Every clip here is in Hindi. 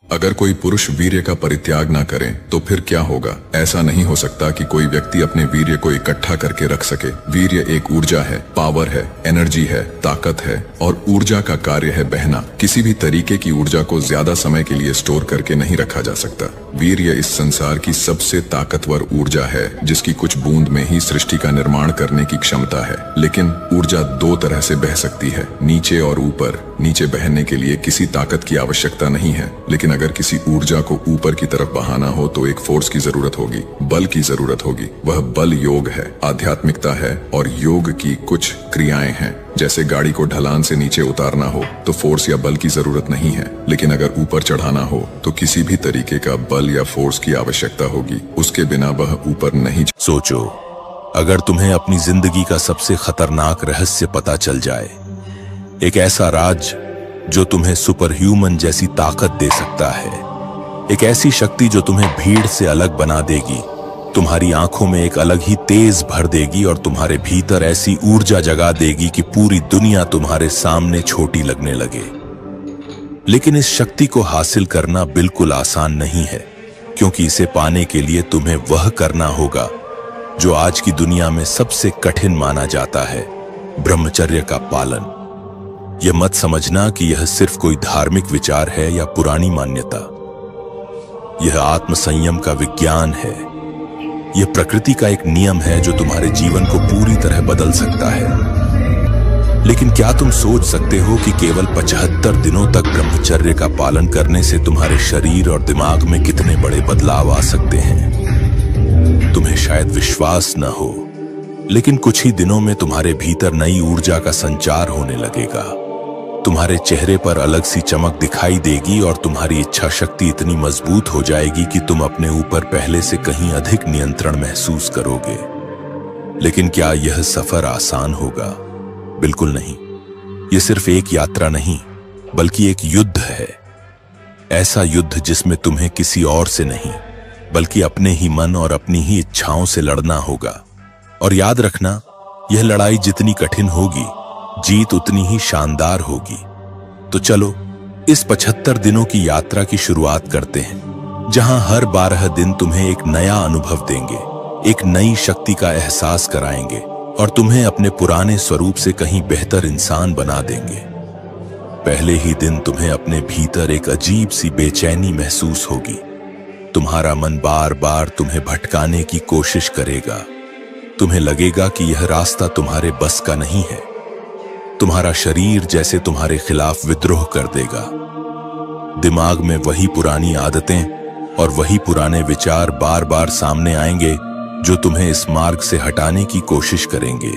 अगर कोई पुरुष वीर्य का परित्याग ना करे तो फिर क्या होगा? ऐसा नहीं हो सकता कि कोई व्यक्ति अपने वीर्य को इकट्ठा करके रख सके। वीर्य एक ऊर्जा है, पावर है, एनर्जी है, ताकत है और ऊर्जा का कार्य है बहना। किसी भी तरीके की ऊर्जा को ज्यादा समय के लिए स्टोर करके नहीं रखा जा सकता। वीर्य इस संसार की सबसे ताकतवर ऊर्जा है जिसकी कुछ बूंद में ही सृष्टि का निर्माण करने की क्षमता है। लेकिन ऊर्जा दो तरह से बह सकती है, नीचे और ऊपर। नीचे बहने के लिए किसी ताकत की आवश्यकता नहीं है, लेकिन अगर किसी ऊर्जा को ऊपर की तरफ बहाना हो तो एक फोर्स की जरूरत होगी, बल की जरूरत होगी। वह बल योग है, आध्यात्मिकता है और योग की कुछ क्रियाएं हैं। जैसे गाड़ी को ढलान से नीचे उतारना हो तो फोर्स या बल की जरूरत नहीं है, लेकिन अगर ऊपर चढ़ाना हो तो किसी भी तरीके का बल या फोर्स की आवश्यकता होगी। उसके बिना वह ऊपर नहीं। सोचो, अगर तुम्हें अपनी जिंदगी का सबसे खतरनाक रहस्य पता चल जाए, एक ऐसा राज जो तुम्हें सुपर ह्यूमन जैसी ताकत दे सकता है, एक ऐसी शक्ति जो तुम्हें भीड़ से अलग बना देगी, तुम्हारी आंखों में एक अलग ही तेज भर देगी और तुम्हारे भीतर ऐसी ऊर्जा जगा देगी कि पूरी दुनिया तुम्हारे सामने छोटी लगने लगे। लेकिन इस शक्ति को हासिल करना बिल्कुल आसान नहीं है, क्योंकि इसे पाने के लिए तुम्हें वह करना होगा जो आज की दुनिया में सबसे कठिन माना जाता है, ब्रह्मचर्य का पालन। यह मत समझना कि यह सिर्फ कोई धार्मिक विचार है या पुरानी मान्यता। यह आत्मसंयम का विज्ञान है। यह प्रकृति का एक नियम है जो तुम्हारे जीवन को पूरी तरह बदल सकता है। लेकिन क्या तुम सोच सकते हो कि केवल 75 दिनों तक ब्रह्मचर्य का पालन करने से तुम्हारे शरीर और दिमाग में कितने बड़े बदलाव आ सकते हैं? तुम्हें शायद विश्वास न हो, लेकिन कुछ ही दिनों में तुम्हारे भीतर नई ऊर्जा का संचार होने लगेगा। तुम्हारे चेहरे पर अलग सी चमक दिखाई देगी और तुम्हारी इच्छा शक्ति इतनी मजबूत हो जाएगी कि तुम अपने ऊपर पहले से कहीं अधिक नियंत्रण महसूस करोगे। लेकिन क्या यह सफर आसान होगा? बिल्कुल नहीं। यह सिर्फ एक यात्रा नहीं, बल्कि एक युद्ध है। ऐसा युद्ध जिसमें तुम्हें किसी और से नहीं, बल्कि अपने ही मन और अपनी ही इच्छाओं से लड़ना होगा। और याद रखना, यह लड़ाई जितनी कठिन होगी, जीत उतनी ही शानदार होगी। तो चलो इस 75 दिनों की यात्रा की शुरुआत करते हैं, जहां हर 12 दिन तुम्हें एक नया अनुभव देंगे, एक नई शक्ति का एहसास कराएंगे और तुम्हें अपने पुराने स्वरूप से कहीं बेहतर इंसान बना देंगे। पहले ही दिन तुम्हें अपने भीतर एक अजीब सी बेचैनी महसूस होगी। तुम्हारा मन बार बार तुम्हें भटकाने की कोशिश करेगा। तुम्हें लगेगा कि यह रास्ता तुम्हारे बस का नहीं है। तुम्हारा शरीर जैसे तुम्हारे खिलाफ विद्रोह कर देगा। दिमाग में वही पुरानी आदतें और वही पुराने विचार बार बार सामने आएंगे जो तुम्हें इस मार्ग से हटाने की कोशिश करेंगे।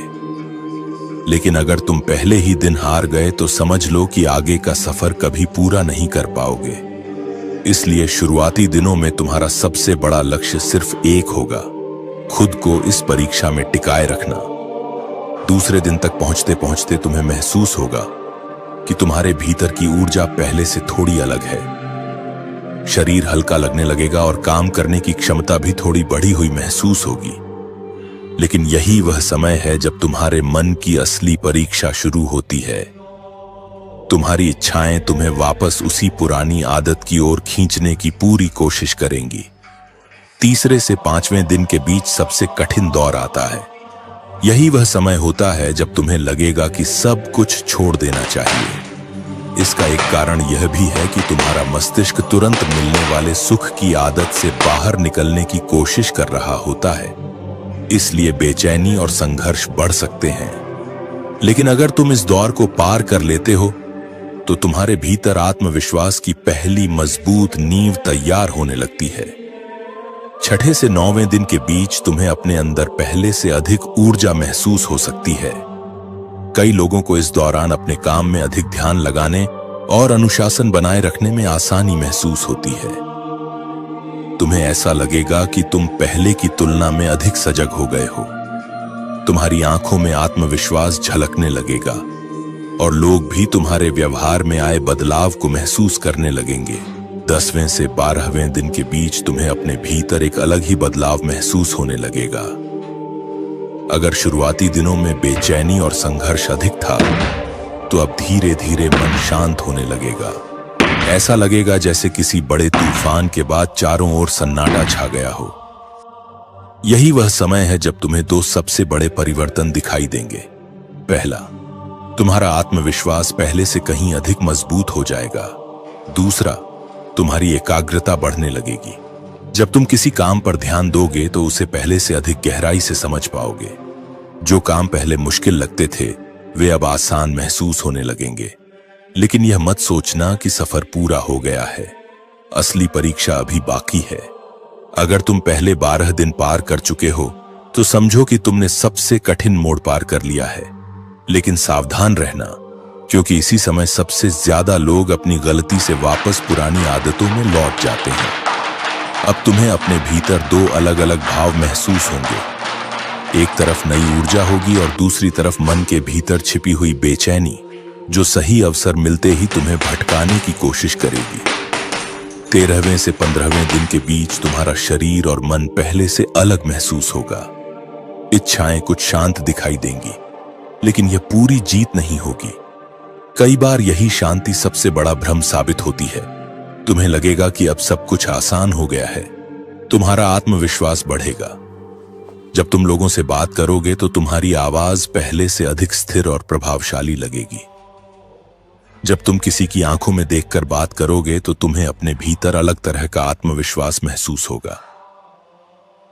लेकिन अगर तुम पहले ही दिन हार गए तो समझ लो कि आगे का सफर कभी पूरा नहीं कर पाओगे। इसलिए शुरुआती दिनों में तुम्हारा सबसे बड़ा लक्ष्य सिर्फ एक होगा, खुद को इस परीक्षा में टिकाए रखना। दूसरे दिन तक पहुंचते पहुंचते तुम्हें महसूस होगा कि तुम्हारे भीतर की ऊर्जा पहले से थोड़ी अलग है। शरीर हल्का लगने लगेगा और काम करने की क्षमता भी थोड़ी बढ़ी हुई महसूस होगी। लेकिन यही वह समय है जब तुम्हारे मन की असली परीक्षा शुरू होती है। तुम्हारी इच्छाएं तुम्हें वापस उसी पुरानी आदत की ओर खींचने की पूरी कोशिश करेंगी। तीसरे से 5वें दिन के बीच सबसे कठिन दौर आता है। यही वह समय होता है जब तुम्हें लगेगा कि सब कुछ छोड़ देना चाहिए। इसका एक कारण यह भी है कि तुम्हारा मस्तिष्क तुरंत मिलने वाले सुख की आदत से बाहर निकलने की कोशिश कर रहा होता है। इसलिए बेचैनी और संघर्ष बढ़ सकते हैं। लेकिन अगर तुम इस दौर को पार कर लेते हो तो तुम्हारे भीतर आत्मविश्वास की पहली मजबूत नींव तैयार होने लगती है। 6ठे से 9वें दिन के बीच तुम्हें अपने अंदर पहले से अधिक ऊर्जा महसूस हो सकती है। कई लोगों को इस दौरान अपने काम में अधिक ध्यान लगाने और अनुशासन बनाए रखने में आसानी महसूस होती है। तुम्हें ऐसा लगेगा कि तुम पहले की तुलना में अधिक सजग हो गए हो। तुम्हारी आंखों में आत्मविश्वास झलकने लगेगा और लोग भी तुम्हारे व्यवहार में आए बदलाव को महसूस करने लगेंगे। 10वें से 12वें दिन के बीच तुम्हें अपने भीतर एक अलग ही बदलाव महसूस होने लगेगा। अगर शुरुआती दिनों में बेचैनी और संघर्ष अधिक था, तो अब धीरे धीरे मन शांत होने लगेगा। ऐसा लगेगा जैसे किसी बड़े तूफान के बाद चारों ओर सन्नाटा छा गया हो। यही वह समय है जब तुम्हें दो सबसे बड़े परिवर्तन दिखाई देंगे। पहला, तुम्हारा आत्मविश्वास पहले से कहीं अधिक मजबूत हो जाएगा। दूसरा, तुम्हारी एकाग्रता बढ़ने लगेगी। जब तुम किसी काम पर ध्यान दोगे तो उसे पहले से अधिक गहराई से समझ पाओगे। जो काम पहले मुश्किल लगते थे वे अब आसान महसूस होने लगेंगे। लेकिन यह मत सोचना कि सफर पूरा हो गया है। असली परीक्षा अभी बाकी है। अगर तुम पहले 12 दिन पार कर चुके हो तो समझो कि तुमने सबसे कठिन मोड़ पार कर लिया है। लेकिन सावधान रहना, क्योंकि इसी समय सबसे ज्यादा लोग अपनी गलती से वापस पुरानी आदतों में लौट जाते हैं। अब तुम्हें अपने भीतर दो अलग अलग भाव महसूस होंगे। एक तरफ नई ऊर्जा होगी और दूसरी तरफ मन के भीतर छिपी हुई बेचैनी, जो सही अवसर मिलते ही तुम्हें भटकाने की कोशिश करेगी। 13वें से 15वें दिन के बीच तुम्हारा शरीर और मन पहले से अलग महसूस होगा। इच्छाएं कुछ शांत दिखाई देंगी, लेकिन यह पूरी जीत नहीं होगी। कई बार यही शांति सबसे बड़ा भ्रम साबित होती है। तुम्हें लगेगा कि अब सब कुछ आसान हो गया है। तुम्हारा आत्मविश्वास बढ़ेगा। जब तुम लोगों से बात करोगे तो तुम्हारी आवाज पहले से अधिक स्थिर और प्रभावशाली लगेगी। जब तुम किसी की आंखों में देखकर बात करोगे तो तुम्हें अपने भीतर अलग तरह का आत्मविश्वास महसूस होगा।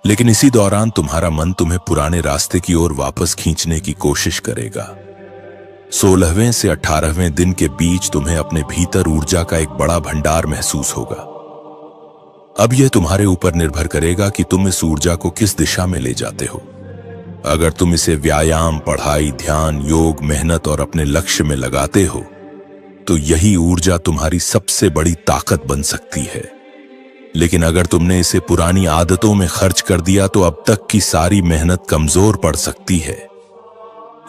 लेकिन इसी दौरान तुम्हारा मन तुम्हें पुराने रास्ते की ओर वापस खींचने की कोशिश करेगा। 16वें से 18वें दिन के बीच तुम्हें अपने भीतर ऊर्जा का एक बड़ा भंडार महसूस होगा। अब यह तुम्हारे ऊपर निर्भर करेगा कि तुम इस ऊर्जा को किस दिशा में ले जाते हो। अगर तुम इसे व्यायाम, पढ़ाई, ध्यान, योग, मेहनत और अपने लक्ष्य में लगाते हो तो यही ऊर्जा तुम्हारी सबसे बड़ी ताकत बन सकती है। लेकिन अगर तुमने इसे पुरानी आदतों में खर्च कर दिया तो अब तक की सारी मेहनत कमजोर पड़ सकती है।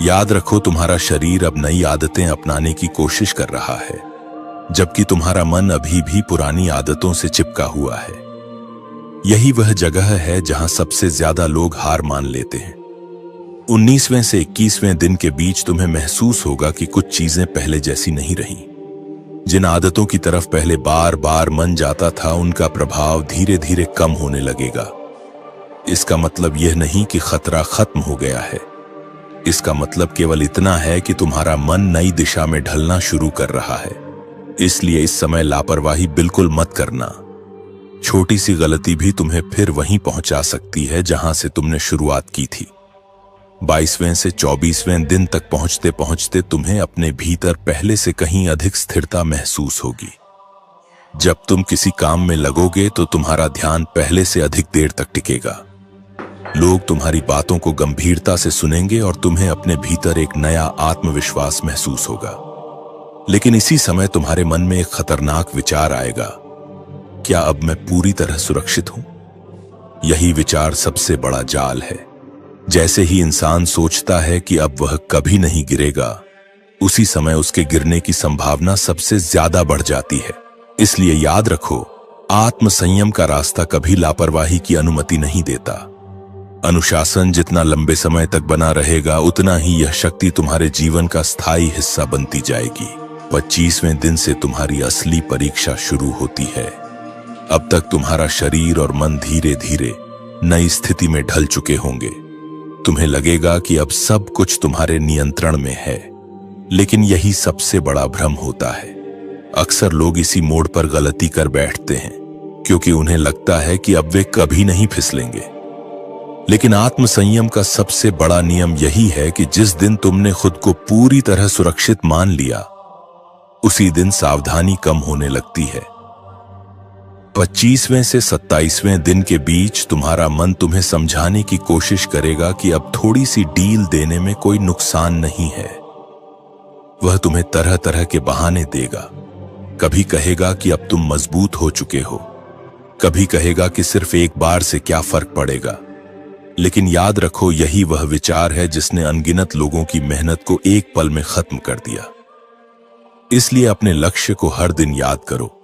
याद रखो, तुम्हारा शरीर अब नई आदतें अपनाने की कोशिश कर रहा है, जबकि तुम्हारा मन अभी भी पुरानी आदतों से चिपका हुआ है। यही वह जगह है जहां सबसे ज्यादा लोग हार मान लेते हैं। 19वें से 21वें दिन के बीच तुम्हें महसूस होगा कि कुछ चीजें पहले जैसी नहीं रही। जिन आदतों की तरफ पहले बार बार मन जाता था उनका प्रभाव धीरे धीरे कम होने लगेगा। इसका मतलब यह नहीं कि खतरा खत्म हो गया है। इसका मतलब केवल इतना है कि तुम्हारा मन नई दिशा में ढलना शुरू कर रहा है। इसलिए इस समय लापरवाही बिल्कुल मत करना। छोटी सी गलती भी तुम्हें फिर वहीं पहुंचा सकती है जहां से तुमने शुरुआत की थी। 22वें से 24वें दिन तक पहुंचते पहुंचते तुम्हें अपने भीतर पहले से कहीं अधिक स्थिरता महसूस होगी। जब तुम किसी काम में लगोगे तो तुम्हारा ध्यान पहले से अधिक देर तक टिकेगा। लोग तुम्हारी बातों को गंभीरता से सुनेंगे और तुम्हें अपने भीतर एक नया आत्मविश्वास महसूस होगा। लेकिन इसी समय तुम्हारे मन में एक खतरनाक विचार आएगा, क्या अब मैं पूरी तरह सुरक्षित हूं? यही विचार सबसे बड़ा जाल है। जैसे ही इंसान सोचता है कि अब वह कभी नहीं गिरेगा, उसी समय उसके गिरने की संभावना सबसे ज्यादा बढ़ जाती है। इसलिए याद रखो, आत्मसंयम का रास्ता कभी लापरवाही की अनुमति नहीं देता। अनुशासन जितना लंबे समय तक बना रहेगा, उतना ही यह शक्ति तुम्हारे जीवन का स्थायी हिस्सा बनती जाएगी। 25वें दिन से तुम्हारी असली परीक्षा शुरू होती है। अब तक तुम्हारा शरीर और मन धीरे धीरे नई स्थिति में ढल चुके होंगे। तुम्हें लगेगा कि अब सब कुछ तुम्हारे नियंत्रण में है, लेकिन यही सबसे बड़ा भ्रम होता है। अक्सर लोग इसी मोड़ पर गलती कर बैठते हैं, क्योंकि उन्हें लगता है कि अब वे कभी नहीं फिसलेंगे। लेकिन आत्मसंयम का सबसे बड़ा नियम यही है कि जिस दिन तुमने खुद को पूरी तरह सुरक्षित मान लिया, उसी दिन सावधानी कम होने लगती है। 25वें से 27वें दिन के बीच तुम्हारा मन तुम्हें समझाने की कोशिश करेगा कि अब थोड़ी सी डील देने में कोई नुकसान नहीं है। वह तुम्हें तरह तरह के बहाने देगा। कभी कहेगा कि अब तुम मजबूत हो चुके हो, कभी कहेगा कि सिर्फ एक बार से क्या फर्क पड़ेगा। लेकिन याद रखो, यही वह विचार है जिसने अनगिनत लोगों की मेहनत को एक पल में खत्म कर दिया। इसलिए अपने लक्ष्य को हर दिन याद करो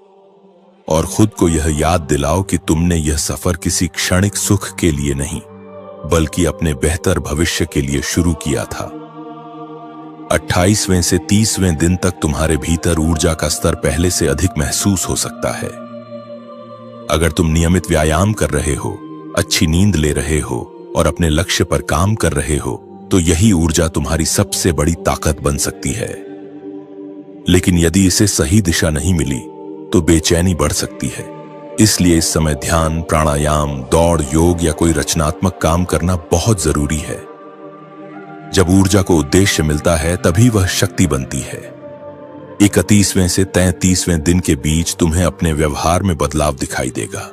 और खुद को यह याद दिलाओ कि तुमने यह सफर किसी क्षणिक सुख के लिए नहीं, बल्कि अपने बेहतर भविष्य के लिए शुरू किया था। 28वें से 30वें दिन तक तुम्हारे भीतर ऊर्जा का स्तर पहले से अधिक महसूस हो सकता है। अगर तुम नियमित व्यायाम कर रहे हो, अच्छी नींद ले रहे हो और अपने लक्ष्य पर काम कर रहे हो, तो यही ऊर्जा तुम्हारी सबसे बड़ी ताकत बन सकती है। लेकिन यदि इसे सही दिशा नहीं मिली तो बेचैनी बढ़ सकती है। इसलिए इस समय ध्यान, प्राणायाम, दौड़, योग या कोई रचनात्मक काम करना बहुत जरूरी है। जब ऊर्जा को उद्देश्य मिलता है तभी वह शक्ति बनती है। 31वें से 33वें दिन के बीच तुम्हें अपने व्यवहार में बदलाव दिखाई देगा।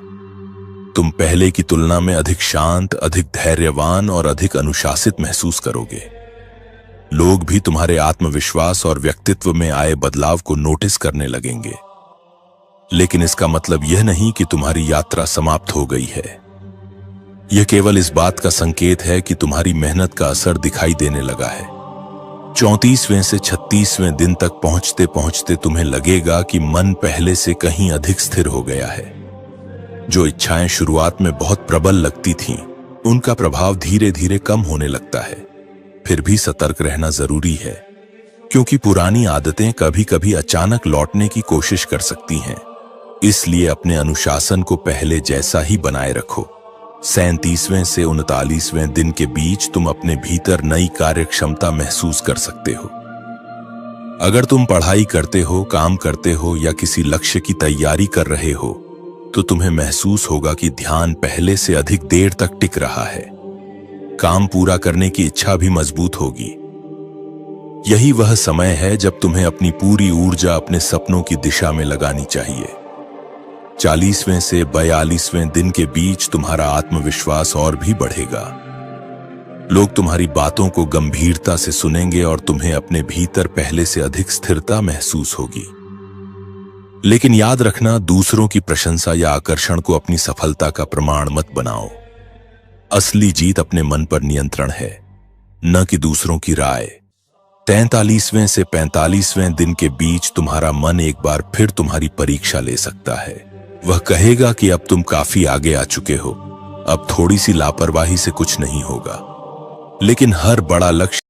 तुम पहले की तुलना में अधिक शांत, अधिक धैर्यवान और अधिक अनुशासित महसूस करोगे। लोग भी तुम्हारे आत्मविश्वास और व्यक्तित्व में आए बदलाव को नोटिस करने लगेंगे। लेकिन इसका मतलब यह नहीं कि तुम्हारी यात्रा समाप्त हो गई है। यह केवल इस बात का संकेत है कि तुम्हारी मेहनत का असर दिखाई देने लगा है। 34वें से 36वें दिन तक पहुंचते पहुंचते तुम्हें लगेगा कि मन पहले से कहीं अधिक स्थिर हो गया है। जो इच्छाएं शुरुआत में बहुत प्रबल लगती थीं, उनका प्रभाव धीरे धीरे कम होने लगता है। फिर भी सतर्क रहना जरूरी है, क्योंकि पुरानी आदतें कभी कभी अचानक लौटने की कोशिश कर सकती हैं। इसलिए अपने अनुशासन को पहले जैसा ही बनाए रखो। 37वें से 39वें दिन के बीच तुम अपने भीतर नई कार्यक्षमता महसूस कर सकते हो। अगर तुम पढ़ाई करते हो, काम करते हो या किसी लक्ष्य की तैयारी कर रहे हो, तो तुम्हें महसूस होगा कि ध्यान पहले से अधिक देर तक टिक रहा है। काम पूरा करने की इच्छा भी मजबूत होगी। यही वह समय है जब तुम्हें अपनी पूरी ऊर्जा अपने सपनों की दिशा में लगानी चाहिए। 40वें से 42वें दिन के बीच तुम्हारा आत्मविश्वास और भी बढ़ेगा। लोग तुम्हारी बातों को गंभीरता से सुनेंगे और तुम्हें अपने भीतर पहले से अधिक स्थिरता महसूस होगी। लेकिन याद रखना, दूसरों की प्रशंसा या आकर्षण को अपनी सफलता का प्रमाण मत बनाओ। असली जीत अपने मन पर नियंत्रण है, न कि दूसरों की राय। 43वें से 45वें दिन के बीच तुम्हारा मन एक बार फिर तुम्हारी परीक्षा ले सकता है। वह कहेगा कि अब तुम काफी आगे आ चुके हो, अब थोड़ी सी लापरवाही से कुछ नहीं होगा। लेकिन हर बड़ा लक्ष्य